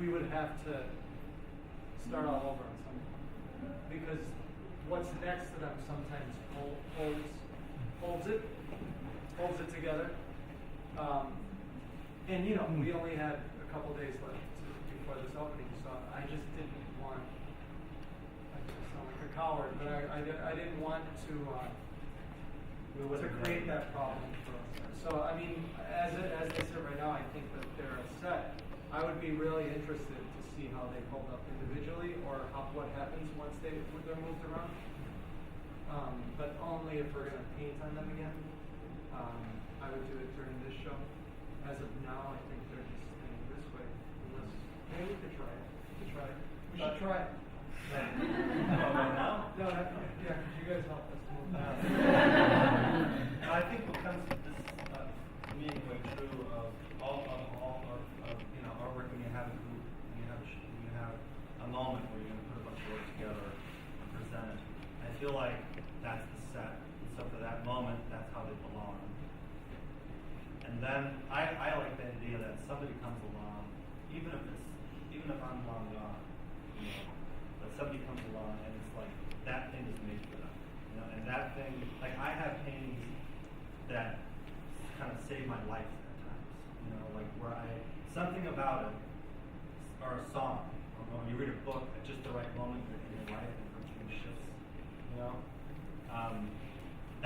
we would have to start all over on something. Because what's next to them sometimes holds it together. And you know, we only had a couple days left before this opening, so I just didn't want, I sound like a coward, but I didn't want to create that problem for us. So I mean, as they sit right now, I think that they're a set. I would be really interested to see how they hold up individually, or what happens once they're moved around. But only if we're going to paint on them again. I would do it during this show. As of now, I think they're just staying this way. Unless, maybe we could try it. We should try it. Now? No, yeah, could you guys help us move that? I think what comes to this meeting way true of all of you know our work when you have a group, you have a moment where you're going to put a bunch of work together and present it. I feel like that's the set. And so for that moment, that's how they belong. And then I like the idea that somebody comes along, even if I'm long gone, you know, but somebody comes along and it's like that thing is made for them, you know, and that thing, like I have paintings that kind of save my life at times, you know, like where something about it, or a song, or when you read a book at just the right moment in your life and something shifts, you know.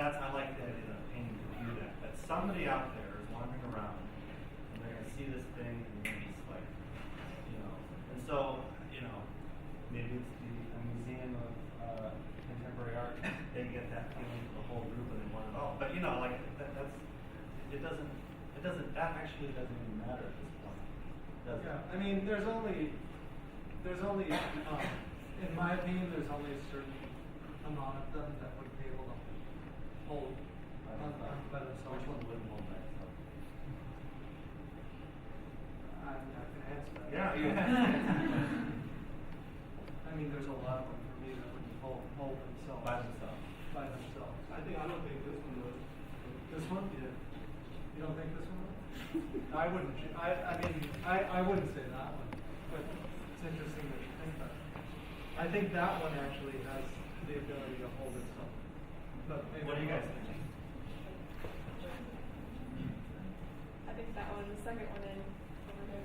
I like the idea that a painting can do that. That somebody out there is wandering around and they're going to see this thing and maybe it's like, you know. And so, you know, maybe it's a museum of contemporary art. They get that feeling for the whole group and they want it all. But you know, like that actually doesn't even matter at this point, does it? Yeah, I mean, there's only, in my opinion, there's only a certain amount of them that would be able to hold by themselves. Which one wouldn't hold that stuff? I'm not going to answer that. Yeah, you I mean, there's a lot of them for me that wouldn't hold themselves. By themselves. By themselves. I don't think this one would. This one? Yeah. You don't think this one would? I wouldn't. I wouldn't say that one, but it's interesting that you think that. I think that one actually has the ability to hold itself. But What do you guys think? I think that one, the second one in over there.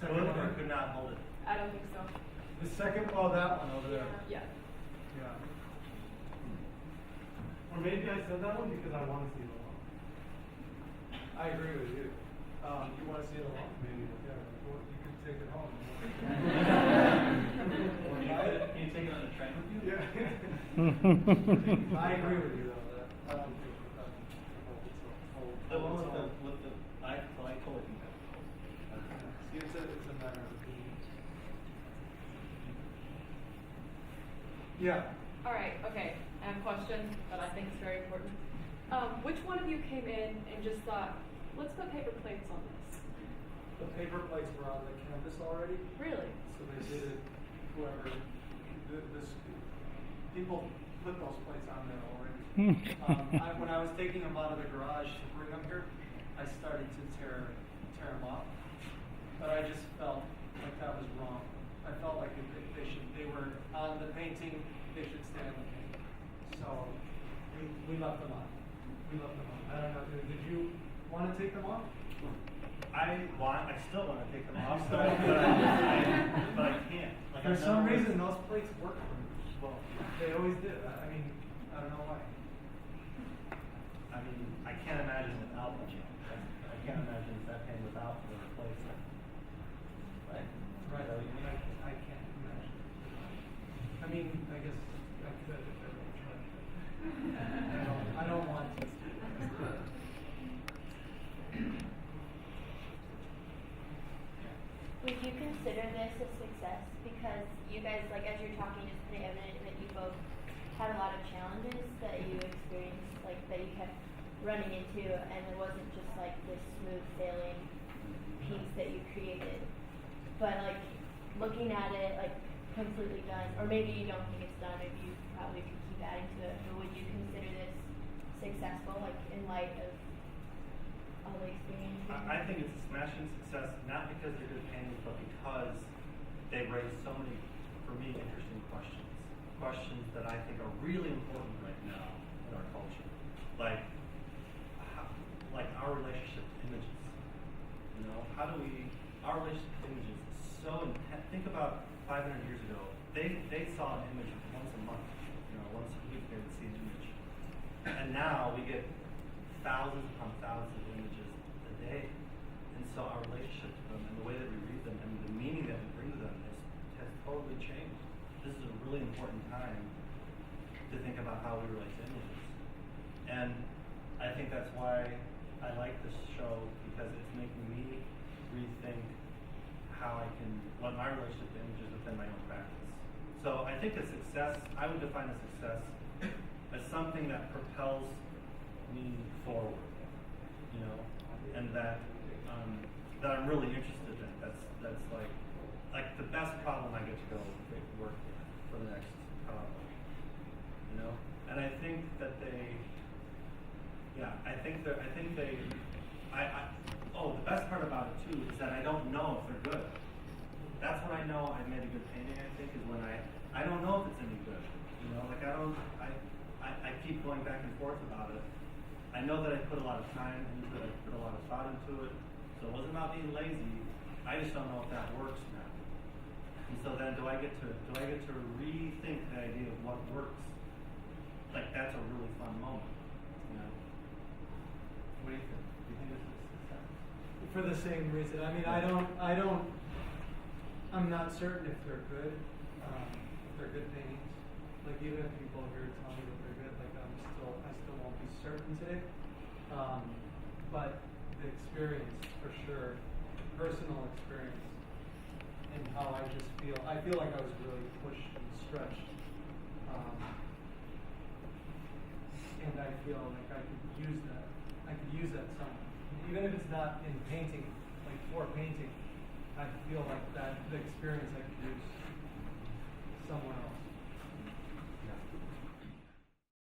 Second Could or one? could not hold it? I don't think so. The second, oh, that one over there. Yeah. Yeah. Or maybe I said that one because I want to see it alone. I agree with you. You want to see it alone? Maybe. Yeah. Well, you can take it home. Can you take it on the train with you? Yeah. I agree with you though. That I don't think that hold The one its own. with the I totally think that. See, it's a matter of opinion. Yeah. All right, okay. I have a question that I think is very important. Which one of you came in and just thought, let's put paper plates on this? The paper plates were on the canvas already, Really? so they did it, whoever, people put those plates on there already. When I was taking them out of the garage to bring them here, I started to tear them off. But I just felt like that was wrong. I felt like they were on the painting, they should stay on the painting. So we left them on. I don't know, did you want to take them off? I still want to take them off, still but I can't. Like, For some reason, those plates work for me. Well, they always did. I mean, I don't know why. I mean, I can't imagine without them. I can't imagine that paint without the replacement. Right? Right. I can't imagine. I mean, I guess I could if I really tried. I don't want to. Would you consider this a success? Because you guys, like, as you're talking, it's pretty evident that you both had a lot of challenges that you experienced, like, that you kept running into, and it wasn't just, like, this smooth sailing piece that you created. But, like, looking at it, like, completely done, or maybe you don't think it's done, maybe you probably could keep adding to it, but would you consider this successful, like, in light of all the experience? I think it's a smashing success, not because they're good paintings, but because they raise so many, for me, interesting questions. Questions that I think are really important right now in our culture. Like our relationship to images. You know, how do we, our relationship to images is so intense. Think about 500 years ago, they saw an image once a month. You know, once a week they would see an image. And now we get thousands upon thousands of images a day. And so our relationship to them and the way that we read them and the meaning that we bring to them has totally changed. This is a really important time to think about how we relate to images. And I think that's why I like this show, because it's making me rethink what my relationship to images within my own practice. So I think a success, I would define a success as something that propels me forward, you know, and that I'm really interested in. That's like the best problem I get to go work with for the next you know. And I think that the best part about it too is that I don't know if they're good. That's when I know I made a good painting, I think, is when I don't know if it's any good. You know, like I keep going back and forth about it. I know that I put a lot of time into it, I put a lot of thought into it. So it wasn't about being lazy. I just don't know if that works now. And so then do I get to rethink the idea of what works? Like, that's a really fun moment, you know? What do you think? Do you think this is success? For the same reason. I mean, I'm not certain if they're good. If they're good paintings. Like, even if people here tell me that they're good, like I still won't be certain today. But the experience, for sure, personal experience, and how I feel like I was really pushed and stretched. And I feel like I could use that somewhere. Even if it's not in painting, like for painting, I feel like that the experience I could use somewhere else.